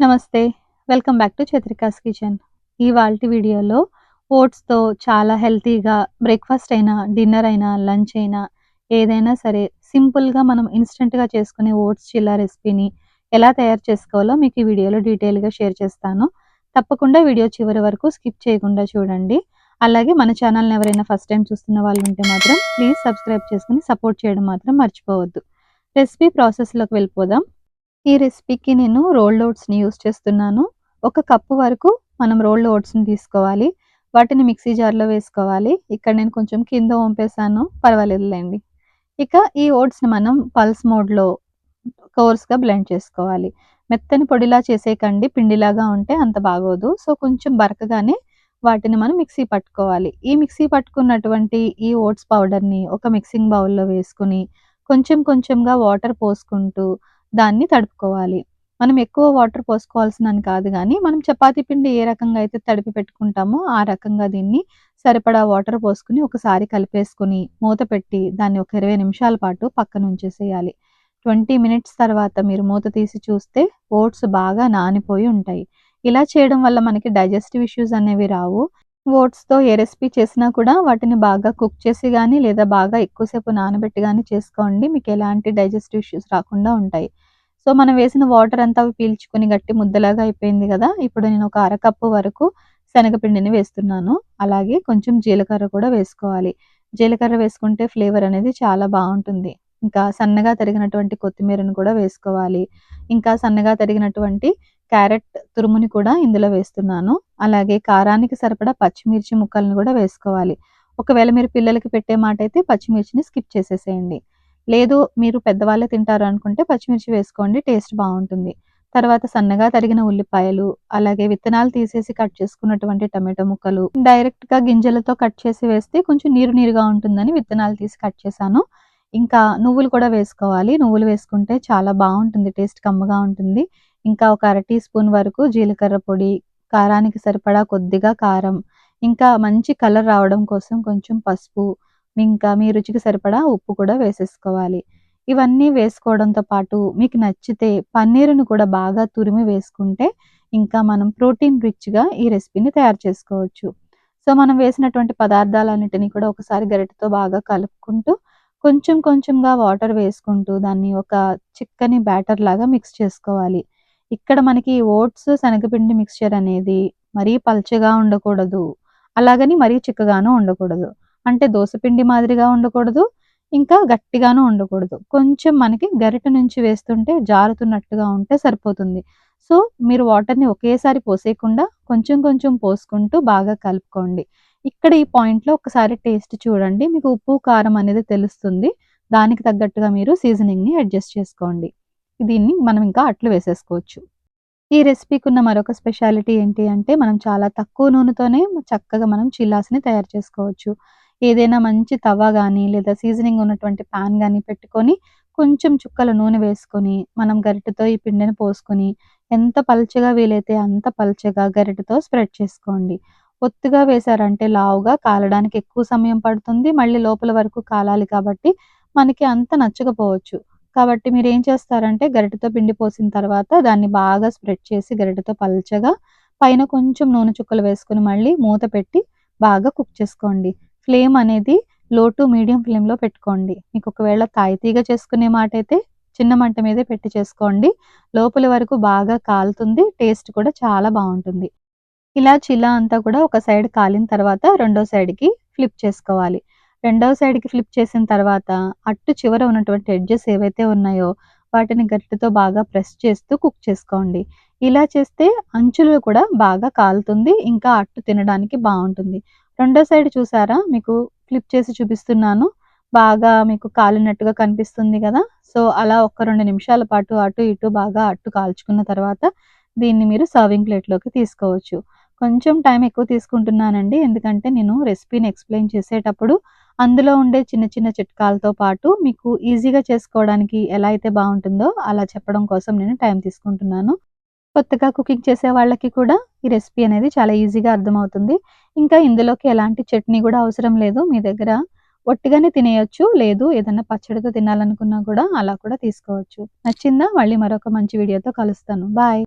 నమస్తే. Welcome back to Chatrika's kitchen. ఇవాల్టి వీడియోలో ఓట్స్‌తో చాలా హెల్తీగా బ్రేక్‌ఫాస్ట్ అయినా, డిన్నర్ అయినా, లంచ్ అయినా ఏదైనా సరే సింపుల్‌గా మనం ఇన్‌స్టంట్‌గా చేసుకునే ఓట్స్ చిల్లా రెసిపీని ఎలా తయారు చేసుకోవాలో మీకు ఈ వీడియోలో డీటెయిల్‌గా షేర్ చేస్తాను. తప్పకుండా వీడియో చివరి వరకు స్కిప్ చేయకుండా చూడండి. అలాగే మన ఛానల్‌ని ఎవరైనా ఫస్ట్ టైమ్ చూస్తున్న వాళ్ళు ఉంటే మాత్రం ప్లీజ్ సబ్స్క్రైబ్ చేసుకొని సపోర్ట్ చేయడం మాత్రం మర్చిపోవద్దు. రెసిపీ ప్రాసెస్‌లోకి వెళ్ళిపోదాం. ఈ రెసిపీకి నేను రోల్డ్ ఓట్స్‌ని యూజ్ చేస్తున్నాను. ఒక కప్పు వరకు మనం రోల్డ్ ఓట్స్‌ని తీసుకోవాలి. వాటిని మిక్సీ జార్‌లో వేసుకోవాలి. ఇక్కడ నేను కొంచెం కింద వంపేసాను. పర్వాలేదులెండి. ఇక ఈ ఓట్స్‌ని మనం పల్స్ మోడ్‌లో కోర్స్‌గా బ్లెండ్ చేసుకోవాలి. మెత్తని పొడిలా చేసేయకండి. పిండిలాగా ఉంటే అంత బాగోదు. సో, కొంచెం బరకగానే వాటిని మనం మిక్సీ పట్టుకోవాలి. ఈ మిక్సీ పట్టుకున్నటువంటి ఈ ఓట్స్ పౌడర్‌ని ఒక మిక్సింగ్ బౌల్‌లో వేసుకొని కొంచెం కొంచెంగా వాటర్ పోసుకుంటూ దాన్ని తడుపుకోవాలి. మనం ఎక్కువ వాటర్ పోసుకోవాల్సినని కాదు గానీ, మనం చపాతీ పిండి ఏ రకంగా అయితే తడిపి పెట్టుకుంటామో, ఆ రకంగా దీన్ని సరిపడా వాటర్ పోసుకొని ఒకసారి కలిపేసుకొని, మూత పెట్టి దాన్ని ఒక 20 నిమిషాల పాటు పక్కనుంచేసేయాలి. 20 మినిట్స్ తర్వాత మీరు మూత తీసి చూస్తే ఓట్స్ బాగా నానిపోయి ఉంటాయి. ఇలా చేయడం వల్ల మనకి డైజెస్టివ్ ఇష్యూస్ అనేవి రావు. ఓట్స్‌తో ఏ రెసిపీ చేసినా కూడా వాటిని బాగా కుక్ చేసి గానీ, లేదా బాగా ఎక్కువసేపు నానబెట్టి గానీ చేసుకోండి. మీకెలాంటి డైజెస్టివ్ ఇష్యూస్ రాకుండా ఉంటాయి. సో, మనం వేసిన వాటర్ అంతా అవి పీల్చుకొని గట్టి ముద్దలాగా అయిపోయింది గదా! ఇప్పుడు నేను ఒక అరకప్పు వరకు శనగపిండిని వేస్తున్నాను. అలాగే కొంచెం జీలకర్ర కూడా వేసుకోవాలి. జీలకర్ర వేసుకుంటే ఫ్లేవర్ అనేది చాలా బావుంటుంది. ఇంకా సన్నగా తరిగినటువంటి కొత్తిమీరను కూడా వేసుకోవాలి. ఇంకా సన్నగా తరిగినటువంటి క్యారెట్ తురుముని కూడా ఇందులో వేస్తున్నాను. అలాగే కారానికి సరిపడా పచ్చిమిర్చి ముక్కలను గూడా వేసుకోవాలి. ఒకవేళ మీరు పిల్లలకి పెట్టే మాటైతే పచ్చిమిర్చిని స్కిప్ చేసేసేయండి. లేదు మీరు పెద్దవాళ్ళే తింటారు అనుకుంటే పచ్చిమిర్చి వేసుకోండి. టేస్ట్ బావుంటుంది. తర్వాత సన్నగా తరిగిన ఉల్లిపాయలు, అలాగే విత్తనాలు తీసేసి కట్ చేసుకున్నటువంటి టమాటో ముక్కలు, డైరెక్ట్‌గా గింజలతో కట్ చేసి వేస్తే కొంచెం నీరు నీరుగా ఉంటుందని విత్తనాలు తీసి కట్ చేశాను. ఇంకా నువ్వులు కూడా వేసుకోవాలి. నువ్వులు వేసుకుంటే చాలా బావుంటుంది. టేస్ట్ కమ్మగా ఉంటుంది. ఇంకా ఒక అర టీ స్పూన్ వరకు జీలకర్ర పొడి, కారానికి సరిపడా కొద్దిగా కారం, ఇంకా మంచి కలర్ రావడం కోసం కొంచెం పసుపు, ఇంకా మీ రుచికి సరిపడా ఉప్పు కూడా వేసేసుకోవాలి. ఇవన్నీ వేసుకోవడంతో పాటు మీకు నచ్చితే పన్నీరుని కూడా బాగా తురిమి వేసుకుంటే ఇంకా మనం ప్రోటీన్ రిచ్‌గా ఈ రెసిపీని తయారు చేసుకోవచ్చు. సో, మనం వేసినటువంటి పదార్థాలన్నిటిని కూడా ఒకసారి గరిటెతో బాగా కలుపుకుంటూ కొంచెం కొంచెంగా వాటర్ వేసుకుంటూ దాన్ని ఒక చిక్కని బ్యాటర్ లాగా మిక్స్ చేసుకోవాలి. ఇక్కడ మనకి ఓట్స్, శనగపిండి మిక్స్చర్ అనేది మరీ పల్చగా ఉండకూడదు. అలాగని మరీ చిక్కగాను ఉండకూడదు. అంటే దోస పిండి మాదిరిగా ఉండకూడదు. ఇంకా గట్టిగాను ఉండకూడదు. కొంచెం మనకి గరిటె నుంచి వేస్తుంటే జారుతున్నట్టుగా ఉంటే సరిపోతుంది. సో, మీరు వాటర్‌ని ఒకేసారి పోసేయకుండా కొంచెం కొంచెం పోసుకుంటూ బాగా కలుపుకోండి. ఇక్కడ ఈ పాయింట్‌లో ఒకసారి టేస్ట్ చూడండి. మీకు ఉప్పు, కారం అనేది తెలుస్తుంది. దానికి తగ్గట్టుగా మీరు సీజనింగ్‌ని అడ్జస్ట్ చేసుకోండి. దీన్ని మనం ఇంకా అట్లు వేసేసుకోవచ్చు. ఈ రెసిపీకున్న మరొక స్పెషాలిటీ ఏంటి అంటే, మనం చాలా తక్కువ నూనెతోనే చక్కగా మనం చిల్లాస్‌ని తయారు చేసుకోవచ్చు. ఏదైనా మంచి తవ గానీ, లేదా సీజనింగ్ ఉన్నటువంటి పాన్ గానీ పెట్టుకొని, కొంచెం చుక్కల నూనె వేసుకొని, మనం గరిటెతో ఈ పిండిని పోసుకొని, ఎంత పల్చగా వీలైతే అంత పల్చగా గరిటెతో స్ప్రెడ్ చేసుకోండి. ఒత్తుగా వేశారంటే లావుగా కాలడానికి ఎక్కువ సమయం పడుతుంది. మళ్ళీ లోపల వరకు కాలాలి కాబట్టి, మనకి అంత నచ్చకపోవచ్చు. కాబట్టి మీరేం చేస్తారంటే గరిటెతో పిండి పోసిన తర్వాత దాన్ని బాగా స్ప్రెడ్ చేసి గరిటెతో పల్చగా పైన కొంచెం నూనె చుక్కలు వేసుకొని మళ్ళీ మూత పెట్టి బాగా కుక్ చేసుకోండి. ఫ్లేమ్ అనేది లో టు మీడియం ఫ్లేమ్‌లో పెట్టుకోండి. మీకు ఒకవేళ తాయితీగ చేసుకునే మాటైతే చిన్న మంట మీదే పెట్టి చేసుకోండి. లోపలి వరకు బాగా కాలుతుంది. టేస్ట్ కూడా చాలా బావుంటుంది. ఇలా చిల్లా అంతా కూడా ఒక సైడ్ కాలిన తర్వాత రెండో సైడ్‌కి ఫ్లిప్ చేసుకోవాలి. రెండవ సైడ్‌కి ఫ్లిప్ చేసిన తర్వాత అట్టు చివర ఉన్నటువంటి ఎడ్జెస్ ఏవైతే ఉన్నాయో వాటిని గరిటెతో బాగా ప్రెస్ చేస్తూ కుక్ చేసుకోండి. ఇలా చేస్తే అంచులు కూడా బాగా కాలుతుంది. ఇంకా అట్టు తినడానికి బావుంటుంది. రెండో సైడ్ చూసారా? మీకు ఫ్లిప్ చేసి చూపిస్తున్నాను. బాగా మీకు కాలినట్టుగా కనిపిస్తుంది గదా! సో, అలా ఒక 2 నిమిషాల పాటు అటు ఇటు బాగా అట్టు కాల్చుకున్న తర్వాత దీన్ని మీరు సర్వింగ్ ప్లేట్‌లోకి తీసుకోవచ్చు. కొంచెం టైం ఎక్కువ తీసుకుంటున్నానండి. ఎందుకంటే నేను రెసిపీని ఎక్స్‌ప్లెయిన్ చేసేటప్పుడు అందులో ఉండే చిన్న చిన్న చిట్కాలతో పాటు మీకు ఈజీగా చేసుకోవడానికి ఎలా అయితే బావుంటుందో అలా చెప్పడం కోసం నేను టైం తీసుకుంటున్నాను. కొత్తగా కుకింగ్ చేసే వాళ్ళకి కూడా ఈ రెసిపీ అనేది చాలా ఈజీగా అర్థమవుతుంది. ఇంకా ఇందులోకి ఎలాంటి చట్నీ గూడా అవసరం లేదు. మీ దగ్గర ఒట్టిగానే తినేయొచ్చు. లేదు ఏదన్నా పచ్చడితో తినాలనుకున్నా కూడా అలా కూడా తీసుకోవచ్చు. నచ్చిందా? మళ్ళీ మరొక మంచి వీడియోతో కలుస్తాను. బాయ్.